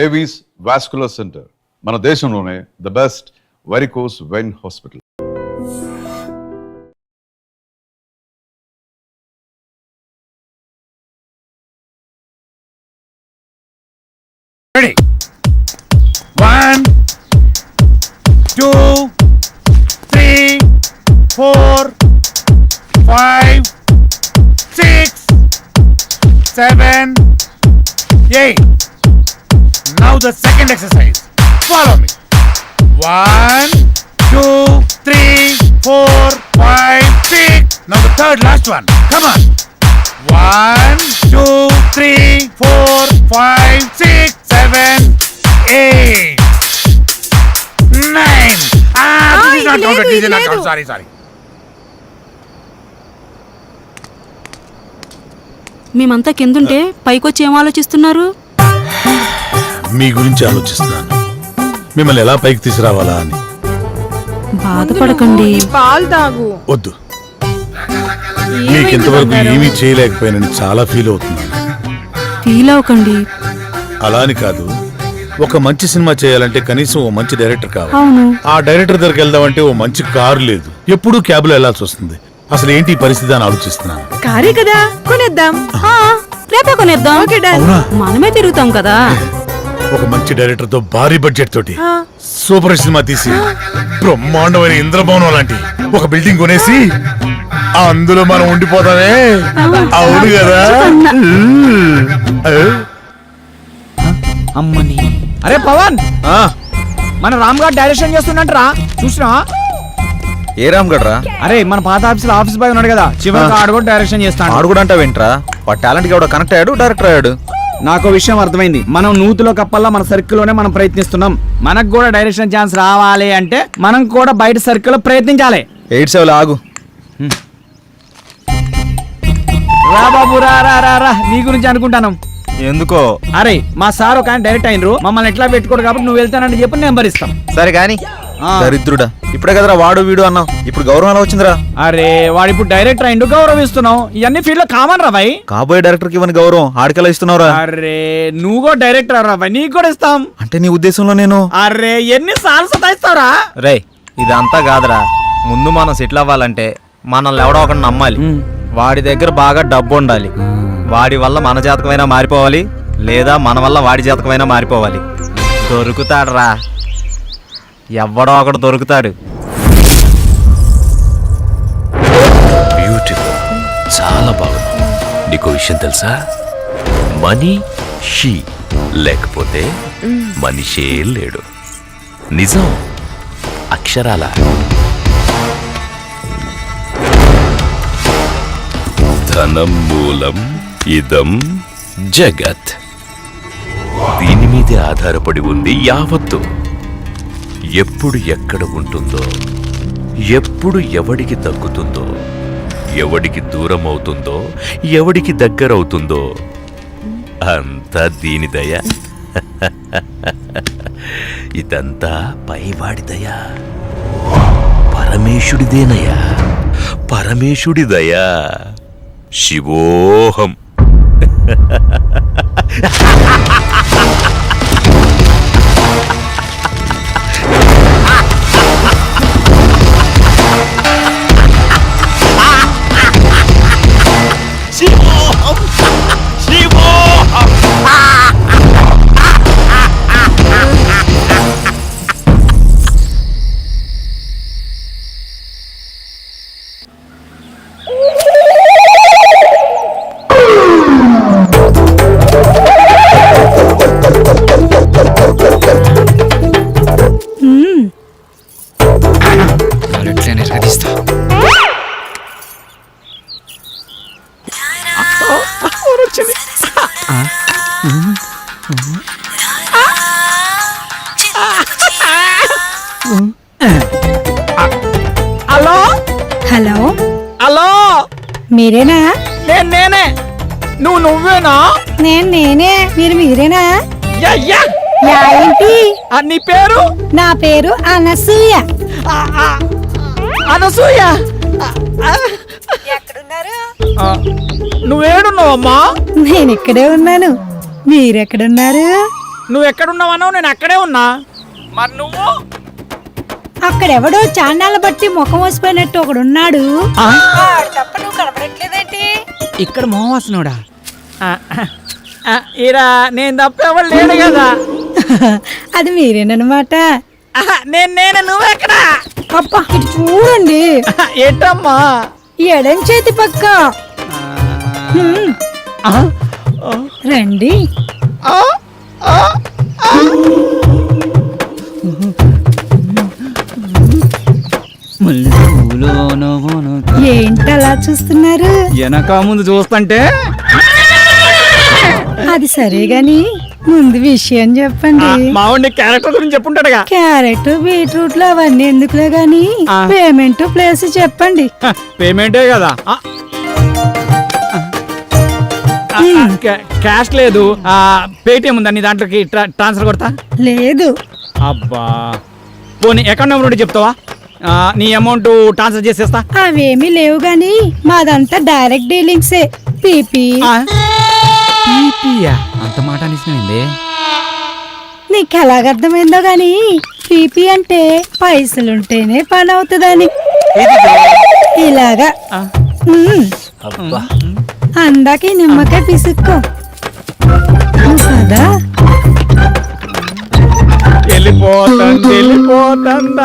Avis vascular centre మన దేశంలోనే the best varicose vein hospital. Ready? 1, 2, 3, 4, 5, 6, 7, 8. Now the second exercise. Follow me. 1, 2, 3, 4, 5, 6. Now the third last one. Come on. 1, 2, 3, 4, 5, 6, 7, 8, 9. This is not counted. This is not counted. Sorry. మేమంతా కిందుంటే పైకొచ్చి ఏం ఆలోచిస్తున్నారు? మీ గురించి ఆలోచిస్తున్నాను. మిమ్మల్ని ఎలా పైకి తీసుకురావాలా అని. బాధపడకండి. పాలు తాగు. వద్దు. మీకు ఇంతవరకు ఏమీ చేయలేకపోయానని చాలా ఫీల్ అవుతున్నాను. ఫీల్ అవ్వకండి. అలా అని కాదు, ఒక మంచి సినిమా చేయాలంటే కనీసం ఓ మంచి డైరెక్టర్ కావాలి. అవును. ఆ డైరెక్టర్ దగ్గరికి వెళ్దామంటే ఓ మంచి కారు లేదు, ఎప్పుడూ క్యాబ్లో వెళ్లాల్సి వస్తుంది. అసలు ఏంటి ఈ పరిస్థితి అని ఆలోచిస్తున్నాను. కారే కదా, కొనేద్దాం. రేపే కొనేద్దాం. అవునా? మనమే తిరుగుతాం కదా. ఒక మంచి డైరెక్టర్ తో భారీ బడ్జెట్ తోటి సూపర్ సినిమా తీసి బ్రహ్మాండమైన ఇంద్రభవనం లాంటి ఒక బిల్డింగ్ కొనేసి అందులో మనం ఉండిపోతామే. అవును కదా? అమ్మని. అరే పవన్, మన రామ్ గారు డైరెక్షన్ చేస్తున్నట్రా, చూసినా? ఏ రామ్ గడ్రా? అరే మన పాత ఆఫీస్ బాయ్ ఉన్నాడు కదా, చివరికి ఆడు కూడా డైరెక్షన్ చేస్తాడు. ఆడు కూడా అంటావేంట్రా? వాడు టాలెంట్ కి కూడా కనెక్ట్ అయ్యాడు, డైరెక్టర్ అయ్యాడు. నాకు విషయం అర్థమైంది. మనం నూతిలో కప్పల్లా మన సర్కిల్ లోనే మనం ప్రయత్నిస్తున్నాం. మనకు కూడా డైరెక్షన్ ఛాన్స్ రావాలి అంటే మనం కూడా బయట సర్కిల్ లో ప్రయత్నించాలి. 8-7 ఆగు. రా బాబు, రా రా రా రా, నీ గురించి అనుకుంటాను. ఎందుకో? అరే మా సార్ ఒక ఆయన డైరెక్ట్ అయినరు, మమ్మల్ని ఎట్లా పెట్టుకోడు కాబట్టి నువ్వు వెళ్తానని చెప్పి నెంబర్ ఇస్తాం. సరే కానీ దరిద్రుడా, ఇప్పుడే కదరా వాడు వీడు అన్నావు, ఇప్పుడు గౌరవం ఎలా వచ్చిందిరా? అరే వాడు ఇప్పుడు డైరెక్టర్ అయిండు, గౌరవిస్తున్నావు. ఇవన్నీ ఫీల్డ్ లో కామన్ రా భాయ్. కాబోయే డైరెక్టర్ కి ఇవ్వని గౌరవం ఆడికెలా ఇస్తున్నావురా? అరే నువ్వు కూడా డైరెక్టర్ రా భాయ్, నీకు కూడా ఇస్తాం. అంటే నీ ఉద్దేశంలో నేను? అరే ఎన్ని సార్లు సతాయిస్తావురా? రే ఇదంతా కాదురా, ముందు మనం సెటిల్ అవ్వాలంటే మనల్ని ఎవడో ఒకటి నమ్మాలి. వాడి దగ్గర బాగా డబ్బు ఉండాలి. వాడి వల్ల మన జాతకమైనా మారిపోవాలి, లేదా మన వల్ల వాడి జాతకమైనా మారిపోవాలి. దొరుకుతాడురా, ఎవడో ఒకడు దొరుకుతాడు. బ్యూటిఫుల్, చాలా బాగుంది. నీకు విషయం తెలుసా? మనీ షీ లేకపోతే మనిషే లేడు. నిజం, అక్షరాల. ధనం మూలం ఇదం జగత్. దీని మీదే ఆధారపడి ఉంది యావత్తు. ఎప్పుడు ఎక్కడ ఉంటుందో, ఎప్పుడు ఎవడికి తగ్గుతుందో, ఎవడికి దూరం అవుతుందో, ఎవడికి దగ్గరవుతుందో అంతా దీని దయ. ఇదంతా పైవాడి దయ, పరమేశుడిదేనయ్యా, పరమేశుడి దయ. శివోహం. హలో హలో, హలో, మీరేనా? నేనే. నువ్వేనా? నేనే. మీరేనా? యా. ఏంటి? నీ పేరు? నా పేరు అనసూయ. అనసూయ, ఎక్కడున్నారు? నువ్వేడున్నావమ్మా? నేను ఇక్కడే ఉన్నాను. మీరెక్కడున్నారు? నువ్వు ఎక్కడున్నావన్నావు, నేను అక్కడే ఉన్నా. మరి నువ్వు అక్కడెవడో చాన్నాళ్ళ బట్టి ముఖం వసిపోయినట్టు ఒకడున్నాడు. ఆ? ఆడు తప్ప నువ్వు కనపడట్లేదేంటి? ఇక్కడ మోహవాసనుడా? ఈరా నేను తప్ప ఎవరు లేడు కదా. అది మీరేనమాట. నేను నువ్వెక్కడ? అబ్బా ఇటు చూడండి, ఏంటమ్మా? ఎడం చేతి పక్క. హ్మ్, ఆ? రండి. ఆ? ఆ? ఏంటలా చూస్తున్నారు? వెనక ముందు చూస్తుంటే అది సరే గాని ముందు విషయం చెప్పండి. మావాడి క్యారెక్టర్ గురించి చెప్పుంటాడుగా. క్యారెట్ బీట్రూట్ లో అవన్నీ ఎందుకులే గాని ఆ. పేమెంట్ ప్లేస్ చెప్పండి. పేమెంటే కదా. క్యాష్ లేదు, పేటిఎం ఉందా నీ దాంట్లోకి ట్రాన్స్ఫర్ కొడతా? లేదు. అబ్బా పోనీ అకౌంట్ నెంబర్ ఉంటే చెప్తావా? నీ అమౌంట్ ట్రాన్స్ఫర్ చేసేస్తా. అవేమీ లేవు గాని మాదంతా డైరెక్ట్ డీలింగ్సే. పీపీ. అంత మాట అనిసినైంది. నీకు ఎలాగర్థమైందో గాని పీపీ అంటే పైసలుంటేనే పని అవుతుందని. ఇలాగా. ఉమ్. అందాక ఈ నిమ్మకాయ పిసుక్కో కదా. వెళ్ళిపోతుంది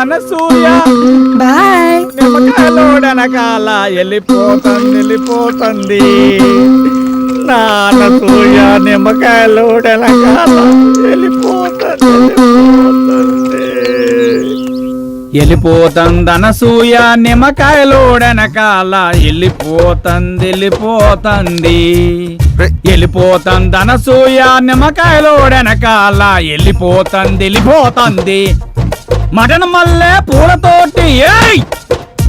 అనసూయ, బాయ్. నిమ్మకాయలోడనకాల వెళ్ళిపోతుంది నా అనసూయ, నిమ్మకాయలోడనకాల వెళ్ళిపోతుంది అనసూయ, నిమ్మకాయలోడనకాల వెళ్ళిపోతుంది అనసూయ, నిమ్మకాయలోడనకాల వెళ్ళిపోతుంది. మటన్ మల్లె పూలతోటి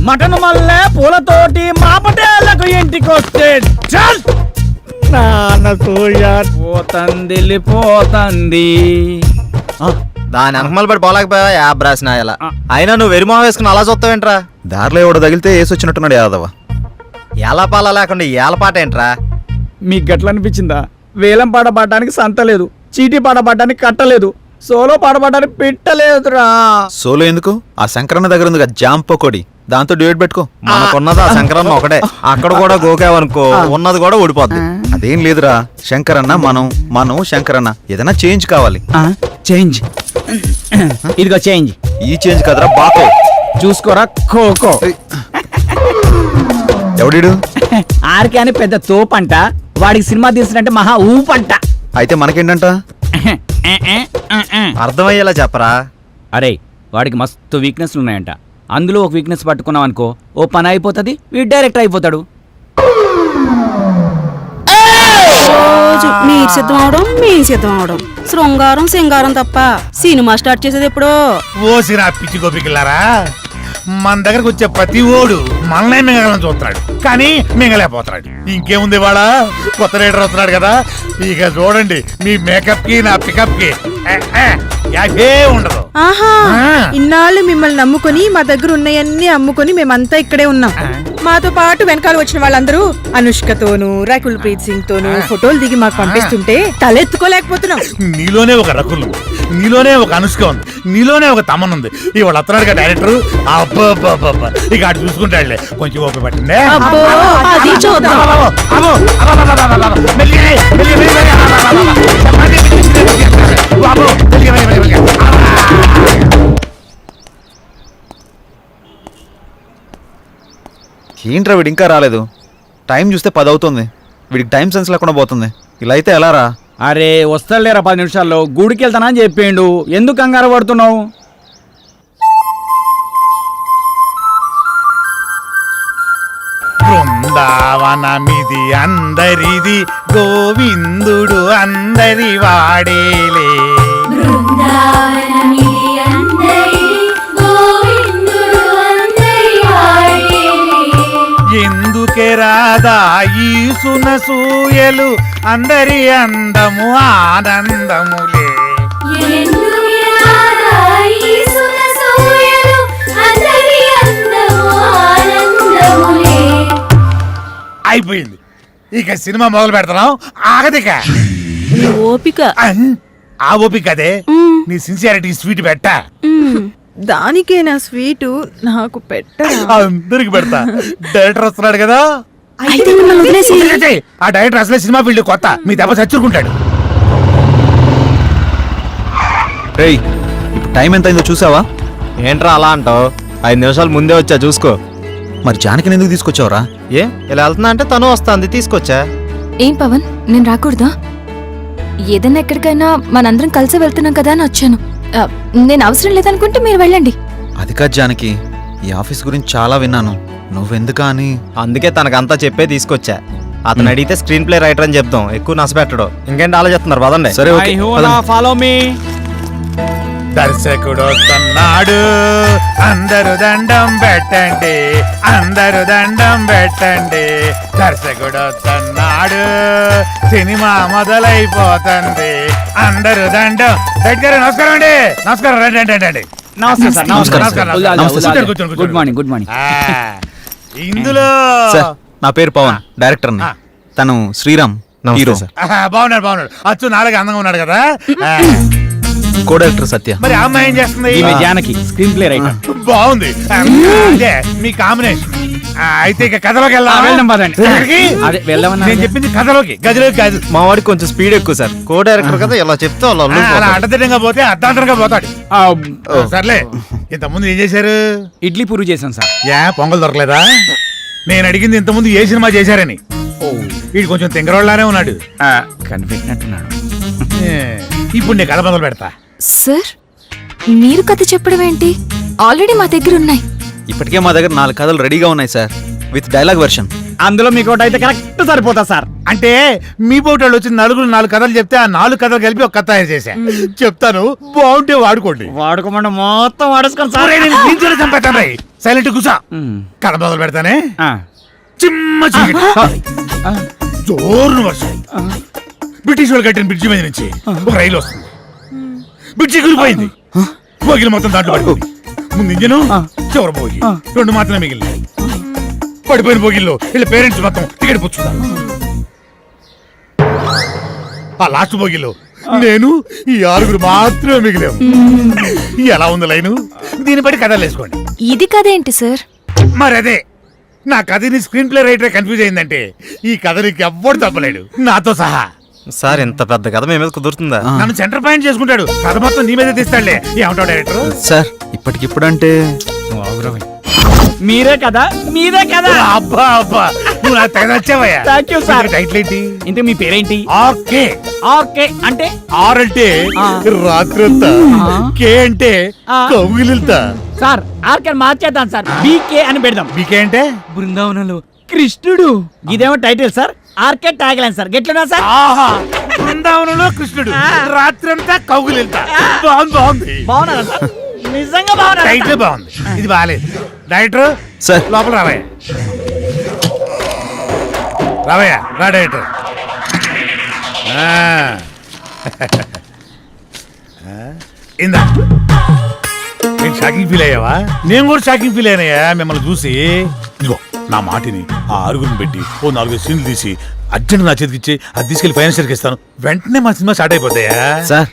మటన్ మల్లె పూలతోటి మా పటేళ్లకు ఇంటికొస్తే చల్ అనసూయ వెళ్ళిపోతుంది. దాని అనకమలు పడి పోలేకపోయావా యాబ్ రాసిన ఇలా. అయినా నువ్వు వెరిమోహం వేసుకుని అలా చూస్తావేంట్రా? దారిలో ఎవడో తగిలితే వేసి వచ్చినట్టున్నాడు యాదవ. ఎలా పాల లేకుండా ఏలపాట ఏంట్రా? మీకు గట్ల అనిపించిందా? వేలం పాట పాడడానికి సంత లేదు, చీటీ పాట పాడడానికి కట్టలేదు, సోలో పాట పాడడానికి పెట్టలేదురా. సోలో ఎందుకు? ఆ శంకరన్న దగ్గర ఉంది కదా జామ్ పకోడి, దాంతో డ్యూయట్ పెట్టుకో. మనకున్నది ఆ శంకరన్న ఒకటే. అక్కడ కూడా గోకావనుకో ఉన్నది కూడా ఊడిపోద్ది. అదేం లేదురా, శంకరన్న మనం శంకరన్న ఏదైనా చేంజ్ కావాలి. చేంజ్ ఇదిగో చేంజ్. ఈ చేంజ్ కదరా బాకో, చూసుకోరా ఖోఖో. ఎవడీడు? ఆర్కే అని పెద్ద తోపంట, వాడికి సినిమా తీసినట్టే మహా ఊపంట. అయితే మనకేంటంట? అర్థమయ్యేలా చెప్పరా. అరే వాడికి మస్తు వీక్నెస్లు ఉన్నాయంట, అందులో ఒక వీక్నెస్ పట్టుకున్నాం అనుకో ఓ పని అయిపోతుంది, వీడు డైరెక్టర్ అయిపోతాడు. రోజు మీరు సిద్ధం అవడం మీరు సిద్ధం అవడం, శృంగారం సింగారం తప్ప సినిమా స్టార్ట్ చేసేది ఎప్పుడో. ఓసిరా పిచ్చి గోపికిల్లారా, మన దగ్గరకు వచ్చే ప్రతి ఓడు మనల్నే మింగలని చూస్తున్నాడు, కానీ మింగలేకపోతున్నాడు. ఇంకేముంది వాళ్ళ కొత్త రైడర్ వస్తున్నాడు కదా, ఇక చూడండి మీ మేకప్ కి నా పికప్ కి యాభే ఉండదు. ఆహా, ఆ. ఇన్నాళ్ళు మిమ్మల్ని నమ్ముకొని మా దగ్గర ఉన్నాయన్నీ అమ్ముకొని మేమంతా ఇక్కడే ఉన్నాం. మాతో పాటు వెనకాల వచ్చిన వాళ్ళందరూ అనుష్కతోనూ రకుల్ ప్రీత్ సింగ్ తోనూ ఫోటోలు దిగి మాకు పంపిస్తుంటే తలెత్తుకోలేకపోతున్నాం. నీలోనే ఒక రకులు, నీలోనే ఒక అనుష్క ఉంది, నీలోనే ఒక తమన్ ఉంది. ఇవాళ వస్తున్నాడు కదా డైరెక్టర్, అబ్బా ఇక అటు చూసుకుంటాడులే, కొంచెం ఓపిక పట్టిందే. అబ్బో, అది చూద్దాం. ఏంట్రా వీడు ఇంకా రాలేదు? టైం చూస్తే 10 అవుతుంది, వీడికి టైం సెన్స్ లేకుండా పోతుంది. ఇలా అయితే ఎలా రా? అరే వస్తాడులేరా 10 నిమిషాల్లో, గుడికి వెళ్తానా అని చెప్పిండు, ఎందుకు కంగారు పడుతున్నావు? బృందావనమిది అందరిది, గోవిందుడు అందరి వాడేలే. ఎందుకే రాదా ఈ సునసూయలు, అందరి అందము ఆనందములే. అయిపోయింది, ఇక సినిమా మొదలు పెడతాం, ఆగదిక. ఓపిక. ఆ ఓపిక అదే నీ సిన్సియారిటీ స్వీట్ పెట్టా దానికేనా స్వీటు నాకు పెట్టరా? అందరికి పెడతా డైరెక్టర్ వస్తున్నాడు కదా అయితే మిమ్మల్ని వదిలేసి ఏయ్, ఆ డైరెక్టర్ అసలే సినిమా ఫీల్డ్ కొత్త మీ దెబ్బ చచ్చుకుంటాడు. రేయ్ ఇప్పుడు టైం ఎంత అయిందో చూసావా? ఏంట్రా అలా అంటావు? 5 నిమిషాలు ముందే వచ్చా చూసుకో. మరి జానకిని ఎందుకు తీసుకొచ్చావురా? ఏ ఇలా వెళ్తున్నా అంటే తను వస్తుంది తీసుకొచ్చా. ఏం పవన్ నేను రాకూడదా? ఏదైనా ఎక్కడికైనా మనందరం కలిసి వెళ్తున్నాం కదా అని వచ్చాను. నేను అవసరం లేదనుకుంటే మీరు వెళ్ళండి. అది కాదు జానకి, ఈ ఆఫీస్ గురించి చాలా విన్నాను. నువ్వెందుకా అని. అందుకే తనకంతా చెప్పే తీసుకొచ్చా. అతను అడిగితే స్క్రీన్ ప్లే రైటర్ అని చెప్తాం, ఎక్కువ నష్టపెట్టడు. ఇంకేంటి ఆలోచిస్తున్నారు పదండి. సరే ఓకే, పదండి. Follow me. దర్శకుడు వస్తున్నాడు, అందరూ దండం పెట్టండి, అందరూ దండం పెట్టండి. దర్శకుడు వస్తున్నాడు, సినిమా మొదలైపోతుంది, అందరూ దండం. రెడ్డి గారు నమస్కారం అండి. నమస్కారం, రండి రండి రండి. నమస్తే సార్. నమస్కారం. కూర్చోండి, కూర్చోండి, గుడ్ మార్నింగ్ గుడ్ మార్నింగ్. ఇందులో సార్ నా పేరు పవన్, డైరెక్టర్. తను శ్రీరామ్, నమస్తే హీరో. సార్. బాగున్నాడు బాగున్నాడు. అచ్చు నాలుగు అందంగా ఉన్నాడు కదా. కో డైరెక్టర్ సత్య. మరి ఆ అమ్మాయి ఏం చేస్తుంది? ఈమె జానకి స్క్రీన్ ప్లే రైటర్. బాగుంది. అదే మీ కాంబినేషన్. అయితే ఇక కథలోకి వెళ్దాం పదండి. ఎక్కడికి? అదే వెళ్దామన్నా. నేను చెప్పింది కథలోకి, గదిలోకి కాదు. మా వాడికి కొంచెం స్పీడ్ ఎక్కువ సార్. కో డైరెక్టర్ కదా ఇలా చెప్తే వాళ్ళు అలా అల్లుకుపోతారు. అడ్డదిడ్డంగా పోతే అర్ధాంతరంగా పోతాడు. సర్లే, ఇంతకుముందు ఏం చేశారు? ఇడ్లీ పూరి చేశాను సార్. యా పొంగల్ దొరకలేదా? నేను అడిగింది ఇంతకుముందు ఏ సినిమా చేశారని. వీడు కొంచెం తింగరోళ్ళనే ఉన్నాడు. కనిపెట్టినట్టున్నాడు. ఇప్పుడు నేను కథ మొదలు పెడతా. సార్ మీరు కథ చెప్పడం ఏంటి? ఆల్రెడీ మా దగ్గర ఉన్నాయి. ఇప్పటికే మా దగ్గర 4 కథలు రెడీగా ఉన్నాయి సార్, విత్ డైలాగ్ వెర్షన్. అందులో మీకు ఒకటి అయితే కరెక్ట్ సరిపోతా సార్. అంటే మీ పోటాళ్ళు వచ్చి 4 కథలు చెప్తే ఆ 4 కథలు కలిపి ఒక కథ తయారు చేశా. చెప్తాను, బాగుంటే వాడుకోండి. వాడుకోమంటే మొత్తం వాడేసుకోండి సార్. ఒరేయ్, నేను దీంతోనే చంపేస్తాను రేయ్. సైలెంట్ కూసా. కథ మొదలు పెడతానే. చిమ్మ చీకటి, జోరున వర్షం. బ్రిటిష్ వాళ్ళు కట్టిన బ్రిడ్జి మీద నుంచి ఒక రైలు వస్తుంది. బ్రిడ్జి కూలిపోయింది. బోగిలు మొత్తం దాంట్లో పడిపోయింది. ముందు ఇంజను, చివరి బోగి, 2 మాత్రమే మిగిలినాయి. పడిపోయిన బోగిల్లో వీళ్ళ పేరెంట్స్ మొత్తం టికెట్ పుచ్చుతారు. ఆ లాస్ట్ బోగిలో నేను ఈ 6 మాత్రమే మిగిలాము. ఎలా ఉంది లైను? దీన్ని బట్టి కథలు వేసుకోండి. ఇది కథ ఏంటి సార్? మరి అదే, నా కథని స్క్రీన్ ప్లే రైటర్ కన్ఫ్యూజ్ అయిందంటే ఈ కథ నీకు ఎవ్వడు తప్పలేడు, నాతో సహా. సార్ ఇంత పెద్ద కథ మీ మీద కుదురుతుందా? నన్ను సెంటర్ పాయింట్ చేసుకుంటాడు, కథ మొత్తం నీ మీదే తీస్తాడులే. ఏమంటావు డైరెక్టర్? సార్ ఇప్పటికిప్పుడంటే మీరే కదా మీరే కదా. అబ్బా అబ్బా, నువ్వు నాకు తెగ నచ్చావయ్యా. Thank you, sir. టైటిల్ ఏంటి? ఇంతకు మీ పేరేంటి? ఆర్కే. ఓకే అంటే ఆర్ అంటే రాత్రంతా, కే అంటే కౌగిలింతా. సార్ ఆర్కే మార్చేద్దాం సార్, బీకే అని పెడదాం. బీకే అంటే బృందావనంలో కృష్ణుడు. ఇదేమో title sir, RK tag line sir. గెట్లున్నా సార్? ఆహా, బృందావనంలో కృష్ణుడు, రాత్రంతా కౌగిలింతా. బాగుంది. బాగున్నారా సార్? నిజంగా బాగున్నారా? టైటిల్ బాగుంది, ఇది బాగాలేదు. డైరెక్టర్ సార్ లోపల రావయ్యా. రావయ్యా, రా డైరెక్టర్. ఇందా, నేను షాకింగ్ ఫీల్ అయ్యావా? నేను కూడా షాకింగ్ ఫీల్ అయినాయా మిమ్మల్ని చూసి. ఇదిగో నా మాటిని ఆ 6 పెట్టి ఓ 4 సీన్లు తీసి అర్జెంట్ నా చేతికి ఇచ్చి అది తీసుకెళ్లి ఫైనాన్షియల్కి ఇస్తాను. వెంటనే మా సినిమా స్టార్ట్ అయిపోతాయా? సార్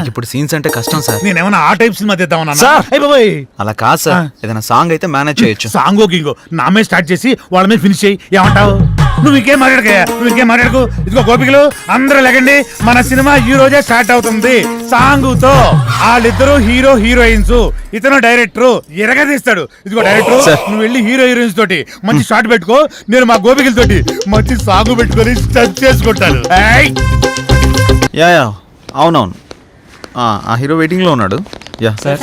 ఇప్పుడు సీన్స్ అంటే కష్టం సార్. నేనేమన్నా ఆ టైప్ సినిమా తీద్దామన్నా? సార్. అయిపోయి అలా కాదు సార్, ఏదైనా సాంగ్ అయితే మేనేజ్ చేయొచ్చు. సాంగో గింగో నా మీద స్టార్ట్ చేసి వాళ్ళ మీద ఫినిష్ చేయి. ఏమంటావు? నువ్వు ఇంకేం మాట్లాడకయ్యా, నువ్వు ఇంకేం మాట్లాడకు. ఇదిగో గోపికలు అందరూ లెగండి, మన సినిమా ఈ రోజే స్టార్ట్ అవుతుంది సాంగుతో. వాళ్ళిద్దరు హీరో హీరోయిన్స్, ఇతను డైరెక్టర్ ఎరగదీస్తాడు. ఇదిగో డైరెక్టర్, నువ్వు వెళ్ళి హీరో హీరోయిన్స్ తోటి మంచి షాట్ పెట్టుకో, నేను మా గోపికలతోటి మంచి సాంగ్ పెట్టుకొని స్టచ్ చేసుకుంటాను. యా యా అవునవును, ఆ హీరో వెయిటింగ్ లో ఉన్నాడు. యా సార్,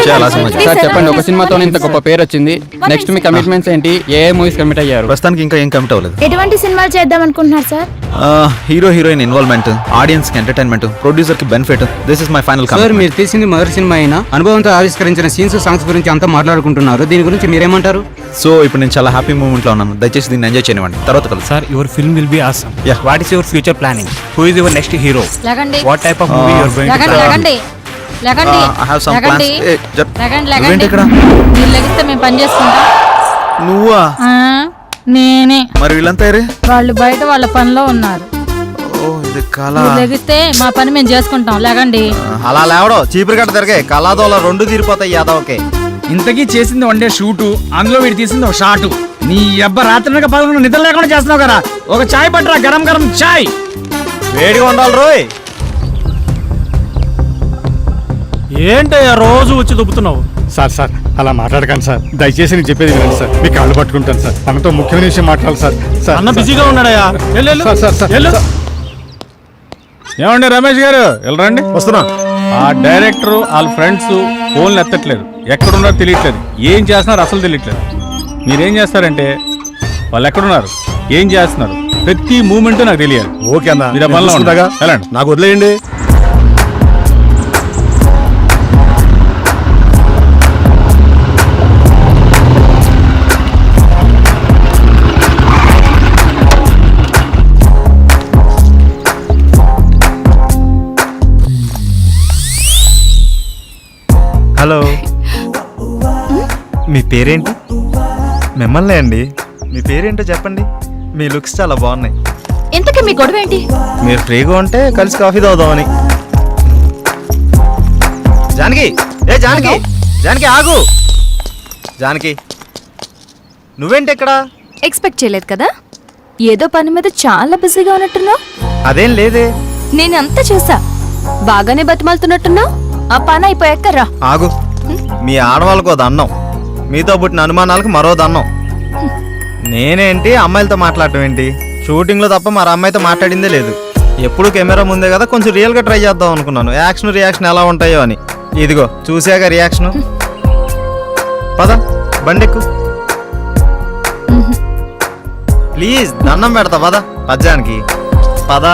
చేయాలా సినిమా? సార్ చెప్పండి, ఒక సినిమాతో ఇంత గొప్ప పేరు వచ్చింది, నెక్స్ట్ మీ కమిట్మెంట్స్ ఏంటి? ఏ మూవీస్ కమిట్ అయ్యారు? ప్రస్తుతానికి ఇంకా ఏం కమిట్ అవ్వలేదు. ఎటువంటి సినిమాలు చేద్దాం అనుకుంటున్నారు sir? Hero heroine involvement, audience కి ఎంటర్టైన్మెంట్, ప్రొడ్యూసర్ కి benefit, this is my final sir మీరు తీసింది మొదటి సినిమా అయినా అనుభవంతో ఆవిష్కరించిన సీన్స్ సాంగ్స్ గురించి అంతా మాట్లాడుకుంటున్నారు, దీని గురించి మీరేమంటారు? సో ఇప్పుడు నేను చాలా హ్యాపీ మూమెంట్ లో ఉన్నాను, దయచేసి దీన్ని ఎంజాయ్ చేయనివ్వండి, తర్వాత కలుసు. Sir, your film will be awesome. Yeah. What is your future planning? Who is your next hero? లగండి What type of movie you are going to plan? లగండి లగండి I have some plans. లగండి నువ్వేంటి ఇక్కడ? మీరు లగిస్తే మేము పని చేసుకుంటాం. నువ్వా? నేనే. మరి వీళ్ళంతా ఏరే? వాళ్ళు బయట వాళ్ళ పనిలో ఉన్నారు. ఇది కళ. లెగిస్తే మా పని మేము చేసుకుంటాం లేకండి. అలా లేవడం చీపురు గట్ట తిరిగే కళాదోళ రెండు తీరిపోతాయి యాదవకే. ఇంతకీ చేసింది వన్ డే షూటు, అందులో వీడు తీసింది ఒక షాటు. నీ అబ్బ రాత్రి పదకొండు నిద్ర లేకుండా చేస్తున్నావు కదా. ఒక చాయ్ పట్టరా, గరం గరం చాయ్. వేడిగా ఉండాలి రోయ్. ఏంటయ్యా రోజు వచ్చి దుబ్బుతున్నావు? సార్ సార్ అలా మాట్లాడకండి సార్, దయచేసి నేను చెప్పేది వినండి సార్, మీ కాళ్ళు పట్టుకుంటాను సార్, మనతో ముఖ్యమైన విషయం మాట్లాడాలి సార్. సార్ అన్న బిజీగా ఉన్నాడయ్యా. సార్ సార్ సార్ ఏమండి రమేష్ గారు వెళ్ళరండి. వస్తున్నా. ఆ డైరెక్టర్ వాళ్ళ ఫ్రెండ్స్ ఫోన్లు ఎత్తట్లేదు, ఎక్కడున్నారో తెలియట్లేదు, ఏం చేస్తున్నారు అసలు తెలియట్లేదు. మీరేం చేస్తారంటే వాళ్ళు ఎక్కడున్నారు, ఏం చేస్తున్నారు, ప్రతి మూమెంట్ నాకు తెలియాలి. ఓకే అన్న, మీరు ఆ పనిలో ఉండగా వెళ్ళండి. నాకు వదిలేయండి. హలో, మీ పేరేంటి? మిమ్మల్ని అండి. మీ పేరేంటో చెప్పండి. మీ లుక్స్ చాలా బాగున్నాయి. ఇంతకీ మీ గొడవ ఏంటి? మీరు ఫ్రీగా ఉంటే కలిసి కాఫీ తాగుదామని. జానకి, ఏ జానకి, జానకి ఆగు. జానకి, నువ్వేంటి ఇక్కడ? ఎక్స్పెక్ట్ చేయలేదు కదా. ఏదో పని మీద చాలా బిజీగా ఉన్నట్టున్నావు. అదేం లేదే. నేను అంతా చూసా, బాగానే బతిమాలుతున్నట్టున్నావు. ఆ పని అయిపోయాక రా. ఆగు. మీ ఆడవాళ్ళకు ఓ దండం, మీతో పుట్టిన అనుమానాలకు మరో దండం. నేనేంటి అమ్మాయిలతో మాట్లాడటం ఏంటి? షూటింగ్లో తప్ప మరి అమ్మాయితో మాట్లాడిందే లేదు. ఎప్పుడు కెమెరా ముందే కదా, కొంచెం రియల్గా ట్రై చేద్దాం అనుకున్నాను. యాక్షన్ రియాక్షన్ ఎలా ఉంటాయో అని. ఇదిగో చూసాక రియాక్షను. పద బండెక్కు ప్లీజ్, దండం పెడతా పద. పద్యానికి పద.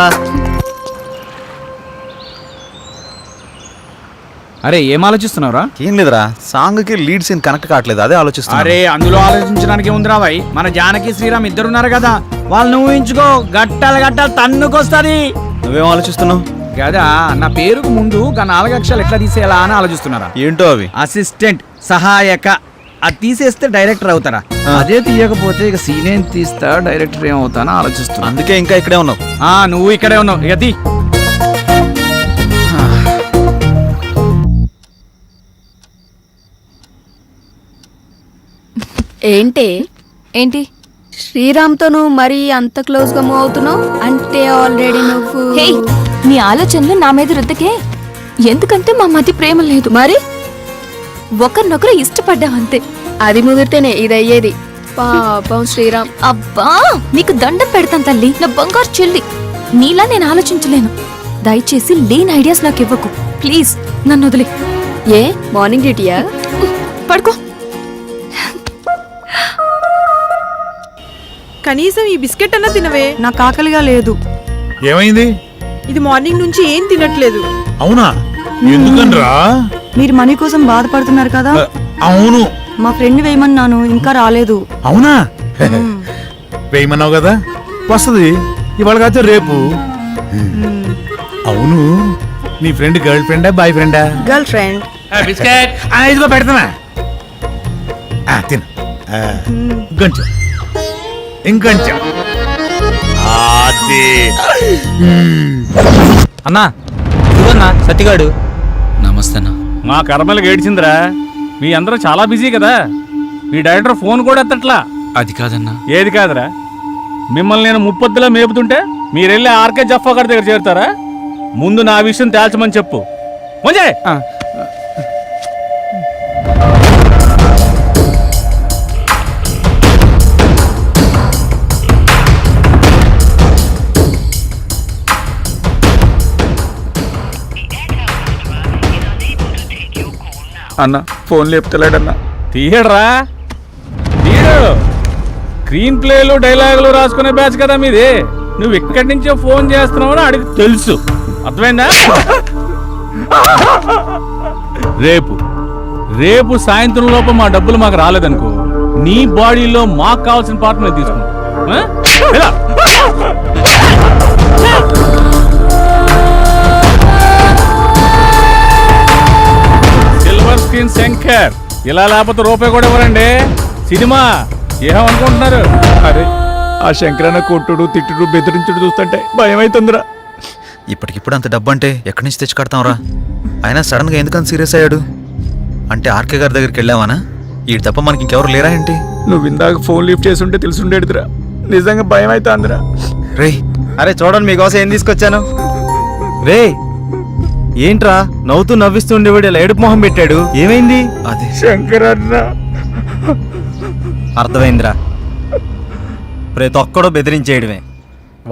అరే ఏం ఆలోచిస్తున్నావురా? ఏం లేదురా, సాంగ్ కి లీడ్ సీన్ కనెక్ట్ కావట్లేదు, అదే ఆలోచిస్తున్నా. అరే అందులో ఆలోచించడానికి ఉందిరా భాయ్. మన జానకి శ్రీరామ్ ఇద్దరున్నారు కదా, వాళ్ళని ఊహించుకో. గట్టాలు గట్టాలు తన్నుకొస్తుంది. నువ్వేం ఆలోచిస్తున్నావు? కదా నా పేరుకు ముందు గా 4 అక్షరాలు ఎట్లా తీసేయాలా అని ఆలోచిస్తున్నారా? ఏంటో అవి? అసిస్టెంట్, సహాయక. అది తీసేస్తే డైరెక్టర్ అవుతారా? అదే తీయకపోతే ఇక సీన్ ఏం తీస్తా, డైరెక్టర్ ఏమవుతానో ఆలోచిస్తున్నా. అందుకే ఇంకా ఇక్కడే ఉన్నావు. నువ్వు ఇక్కడే ఉన్నావు. ఇక తీ. ఏంటి ఏంటి? శ్రీరామ్తో నువ్వు మరీ అంత క్లోజ్ గా మూవ్ అవుతున్నావు అంటే ఆల్రెడీ నువ్వు. హే, నీ ఆలోచనలు నా మీద రుద్దకే. ఎందుకంటే మా మధ్య ప్రేమ లేదు. మరి ఒకరినొకరు ఇష్టపడ్డాం అంతే. అది ముదిరితేనే ఇది అయ్యేది. పాపం శ్రీరామ్. అబ్బా, నీకు దండం పెడతాను తల్లి, నా బంగారు చెల్లి. నీలా నేను ఆలోచించలేను. దయచేసి లేని ఐడియాస్ నాకు ఇవ్వకు ప్లీజ్. నన్ను వదిలే. ఏ మార్నింగ్ డ్యూటీయా? పడుకో. కనీసం ఈ బిస్కెట్ అన్నా తినవే. నాకు ఆకలిగా లేదు. ఏమైంది? ఇది మార్నింగ్ నుంచి ఏం తినట్లేదు. అవునా? ఎందుకనరా? మీరు మనీ కోసం బాధపడుతున్నారు కదా. అవును. మా ఫ్రెండ్ వేయమన్నాను, ఇంకా రాలేదు. అవునా? వేయమన్నావు కదా, వస్తుంది ఇవాళ కాదు రేపు. అవును, నీ ఫ్రెండ్ గర్ల్ ఫ్రెండా బాయ్ ఫ్రెండా? Girl friend. బిస్కెట్ ఇదిగో పెడతానా, తిను. ఇంకొంచెం ఇంకొంచెం. అన్నా ఇదిగోన్నా సత్తిగాడు. నమస్తే అన్న. మా కర్మలకు ఏడ్చిందిరా. మీ అందరూ చాలా బిజీ కదా, మీ డైరెక్టర్ ఫోన్ కూడా ఎత్తట్లా. అది కాదన్నా. ఏది కాదురా? మిమ్మల్ని నేను ముప్పొద్దులా మేపుతుంటే మీరెళ్ళి ఆర్కే జఫా గారి దగ్గర చేరుతారా? ముందు నా విషయం తేల్చమని చెప్పు. ముంజే అన్న ఫోన్ లేపుతలేడన్నా. తీయడరా, తీయడు. స్క్రీన్ ప్లేలు డైలాగులు రాసుకునే బ్యాచ్ కదా మీది. నువ్వు ఇక్కడి నుంచే ఫోన్ చేస్తున్నావు అని అడిగి తెలుసు. అర్థమైందా? రేపు సాయంత్రం లోపు మా డబ్బులు మాకు రాలేదనుకో, నీ బాడీలో మాకు కావాల్సిన పార్ట్ మేము తీసుకుంటాం. సిల్వర్ స్క్రీన్ శంకర్, ఇలా లేకపోతే రూపాయి కూడా ఇవ్వరండి. సినిమా ఏమనుకుంటున్నారు? అరే ఆ శంకరన్న కొట్టుడు తిట్టుడు బెదిరించుడు చూస్తుంటే భయం అవుతుందిరా. ఇప్పటికిప్పుడు అంత డబ్బు అంటే ఎక్కడి నుంచి తెచ్చి కడతాంరా? అయినా సడన్గా ఎందుకంత సీరియస్ అయ్యాడు? అంటే ఆర్కే గారి దగ్గరికి వెళ్ళావానా? ఈ తప్ప మనకి ఇంకెవరు లేరా ఏంటి? నువ్వు ఇందాక ఫోన్ లిఫ్ట్ చేసి ఉంటే తెలుసుండేదిరా. నిజంగా భయం అయితే అందరా. రే అరే చూడండి మీకోసం ఏం తీసుకొచ్చాను. రే ఏంట్రా నవ్వుతూ నవ్విస్తూ ఉండేవాడు ఇలా ఏడుపు మొహం పెట్టాడు, ఏమైంది? అదే శంకర్ అన్న. అర్థమైందిరా, ప్రతి ఒక్కడో బెదిరించేయడమే.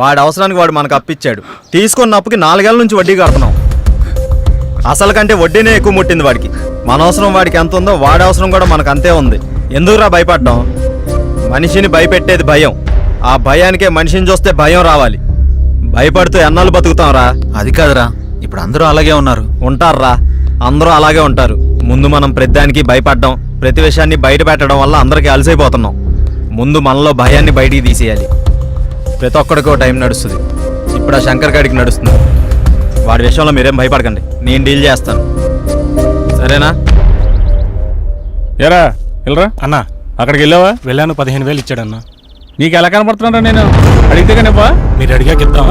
వాడి అవసరానికి వాడు మనకు అప్పిచ్చాడు, తీసుకున్న అప్పుకి 4 ఏళ్ల నుంచి వడ్డీ కడుతున్నాం. అసలు కంటే వడ్డీనే ఎక్కువ ముట్టింది వాడికి. మన అవసరం వాడికి ఎంత ఉందో వాడి అవసరం కూడా మనకు అంతే ఉంది. ఎందుకురా భయపడ్డాం? మనిషిని భయపెట్టేది భయం, ఆ భయానికే మనిషిని చూస్తే భయం రావాలి. భయపడుతూ ఎన్నాళ్ళు బతుకుతాంరా? అది కాదురా, ఇప్పుడు అందరూ అలాగే ఉన్నారు. ఉంటారా, అందరూ అలాగే ఉంటారు. ముందు మనం ప్రతిదానికి భయపడ్డాం, ప్రతి విషయాన్ని బయట పెట్టడం వల్ల అందరికీ అలసైపోతున్నాం. ముందు మనలో భయాన్ని బయటికి తీసేయాలి. ప్రతి ఒక్కడికో టైం నడుస్తుంది. ఇప్పుడు ఆ శంకర్ గాడికి నడుస్తుంది. వాడి విషయంలో మీరేం భయపడకండి, నేను డీల్ చేస్తాను, సరేనా? ఎరా వెళ్ళరా అన్న, అక్కడికి వెళ్ళావా? వెళ్ళాను, 15,000 ఇచ్చాడన్న. నీకు ఎలా కనపడుతున్నారా? నేను అడిగితే కనిపా, మీరు అడిగాక ఇద్దాం.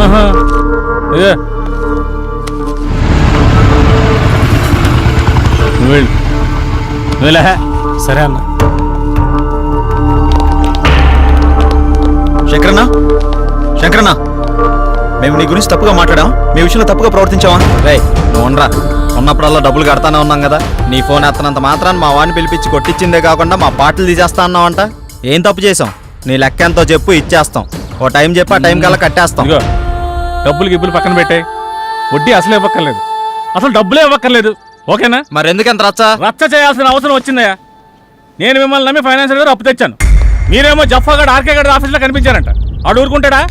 నువ్వు వెళ్ళు, నువ్వులే. సరే అన్న. శంకరన్నా, శంకరన్నా, మేము నీ గురించి తప్పుగా మాట్లాడాం, మీ విషయంలో తప్పుగా ప్రవర్తించావా? రేయ్ నువ్వు ఉండరా, ఉన్నప్పుడల్లా డబ్బులు కడతానే ఉన్నాం కదా. నీ ఫోన్ ఎత్తనంత మాత్రాన్ని మా వాడిని పిలిపించి కొట్టించిందే కాకుండా మా పాటలు తీసేస్తా అన్నావంట. ఏం తప్పు చేసాం? నీ లెక్క ఎంతో చెప్పు, ఇచ్చేస్తాం. ఓ టైం చెప్పి ఆ టైం కల్లా కట్టేస్తాం. ఇదిగో డబ్బులు గిబ్బులు పక్కన పెట్టాయి, వడ్డీ అసలు ఇవ్వక్కర్లేదు, అసలు డబ్బులే ఇవ్వక్కర్లేదు, ఓకేనా? మరి ఎందుకంత రచ్చ చేయాల్సిన అవసరం వచ్చిందయ్యా. నేను మిమ్మల్ని నమ్మి ఫైనాన్షియల్ గారు అప్పు తెచ్చాను, మీరేమో జఫాగడ్ ఆర్కే గడ్ ఆఫీస్లో కనిపించారంట. ఆడు ఊరుకుంటాడా?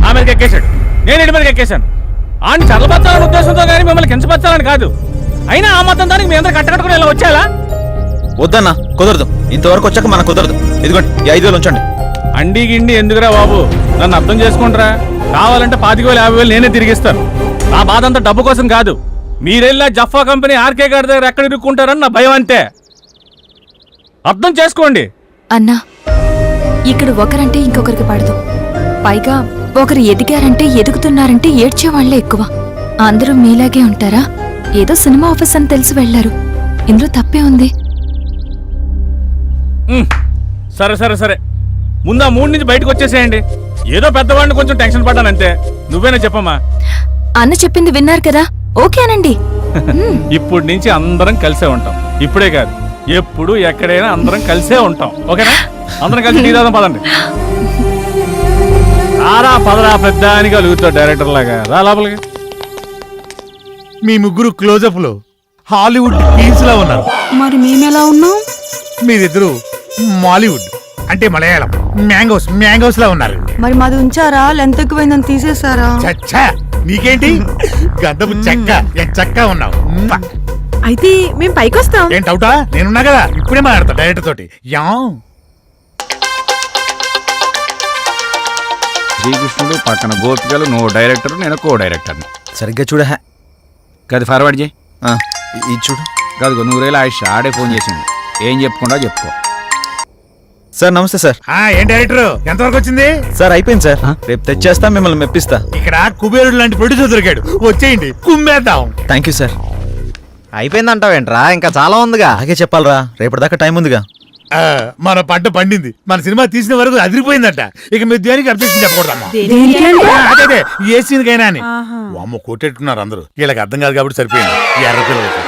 ఆమెకి ఎక్కేశాడు, నేను ఇంటి మీదకి ఎక్కేశాను. ఆయన చల్లబచ్చాలని ఉద్దేశంతో కానీ మిమ్మల్ని కించపరచాలని కాదు. అయినా ఆ మొత్తం దానికి మీ అందరూ కట్టకట్టుకుని ఇలా వచ్చేలా? వద్దన్నా, కుదరదు. ఇంతవరకు వచ్చాక మనకు కుదరదు. ఇదిగోండి, ఈ 5,000 ఉంచండి. అండి గిండి ఎందుకురా బాబు, నన్ను అర్థం చేసుకుంటారా? కావాలంటే 25,000 50,000 నేనే తిరిగిస్తాను. నా బాధ అంతా డబ్బు కోసం కాదు. మీరెళ్ళా జఫా కంపెనీ ఆర్కే గారి దగ్గర ఎక్కడ ఇరుక్కుంటారని నా భయం అంతే. అర్థం చేసుకోండి. అన్నా, ఇక్కడ ఒకరంటే ఇంకొకరికి పడదు. పైగా ఒకరు ఎదిగారంటే ఎదుగుతున్నారంటే ఏడ్చే వాళ్లే ఎక్కువ. అందరూ మీలాగే ఉంటారా? ఏదో సినిమా ఆఫీస్ అని తెలిసి వెళ్లారు, ఇందులో తప్పే ఉంది. సరే సరే సరే, ముందు ఆ 3 నుంచి బయటకు వచ్చేసేయండి. ఏదో పెద్దవాడిని కొంచెం టెన్షన్ పడ్డానంతే. నువ్వేనా చెప్పమ్మా? అన్న చెప్పింది విన్నారు కదా, ఓకే అనండి. ఇప్పటి నుంచి అందరం కలిసే ఉంటాం. ఇప్పుడే కాదు, ఎప్పుడు ఎక్కడైనా అందరం కలిసే ఉంటాం, ఓకేనా? అందరం కలిసి టీ తాగుదాం, పదండి. రారా పదరా, పెద్ద అని కలుగుతావు డైరెక్టర్ లాగా. రా లోపలికి. మీ ముగ్గురు క్లోజప్ లో హాలీవుడ్ క్వీన్స్ లా ఉన్నారు. మరి మేమెలా ఉన్నాం? మీరిద్దరు మాలీవుడ్ అంటే మలయాళం మ్యాంగోస్ లా ఉన్నారు. మరి మాది ఉంచారా? లెంత్ ఎక్కువైందని తీసేసారా? చచ్చా, నీకేంటి గద్దపు చెక్క ఉన్నావు. అయితే మేము పైకి వస్తాం. ఏం డౌటా? నేనున్నా కదా, ఇప్పుడే మాట్లాడతా డైరెక్టర్ తోటి. శ్రీకృష్ణుడు పక్కన గోపికలు, నువ్వు డైరెక్టర్, నేను కో డైరెక్టర్. సరిగ్గా చూడ. గది ఫార్వర్డ్ చేయి. ఇది చూడు. గదిగో 100,000 ఆయుష్ ఆడే ఫోన్ చేసింది. ఏం చెప్పుకుండా చెప్పుకో. సార్ నమస్తే సార్. ఏం డైరెక్టర్, ఎంతవరకు వచ్చింది? సార్ అయిపోయింది సార్, రేపు తెచ్చేస్తా, మిమ్మల్ని మెప్పిస్తా. ఇక్కడ కుబేరుడు లాంటి ప్రొడ్యూసర్ దొరికాడు, వచ్చేయండి కుమ్మేద్దాం. Thank you sir. అయిపోయిందంటావేంట్రా? ఇంకా చాలా ఉందిగా. అలాగే చెప్పాలరా, రేపటిదాకా టైం ఉందిగా. మన పంట పండింది, మన సినిమా తీసిన వరకు అదిరిపోయిందట. ఇక మీరు దేనికి అబ్జెక్షన్ చెప్పకూడదమ్మా. అదే ఏ సీన్ కైనా అని. అమ్మ కొట్టేట్టుకున్నారు అందరూ. వీళ్ళకి అర్థం కాదు కాబట్టి సరిపోయింది. ఎర్ర పిల్లలకి